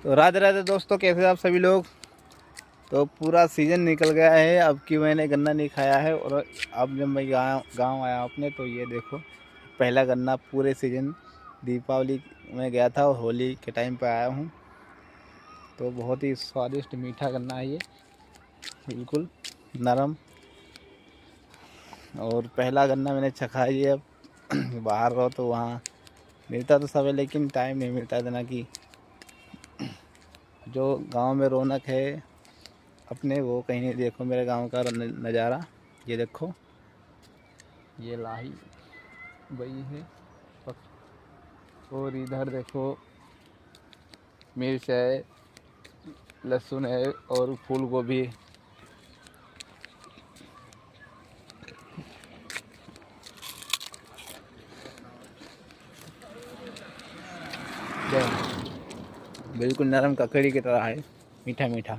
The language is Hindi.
तो राधे राधे दोस्तों, कैसे आप सभी लोग। तो पूरा सीज़न निकल गया है, अब की मैंने गन्ना नहीं खाया है। और अब जब मैं गांव आया अपने, तो ये देखो पहला गन्ना पूरे सीज़न दीपावली में गया था और होली के टाइम पे आया हूँ। तो बहुत ही स्वादिष्ट मीठा गन्ना है ये, बिल्कुल नरम। और पहला गन्ना मैंने चखा है। अब बाहर रहो तो वहाँ मिलता तो सब है, लेकिन टाइम नहीं मिलता इतना कि जो गांव में रौनक है अपने, वो कहीं नहीं। देखो मेरे गांव का नज़ारा, ये देखो, ये लाही वही है। और इधर देखो मिर्च है, लहसुन है और फूल गोभी। बिल्कुल नरम ककड़ी की तरह है, मीठा मीठा।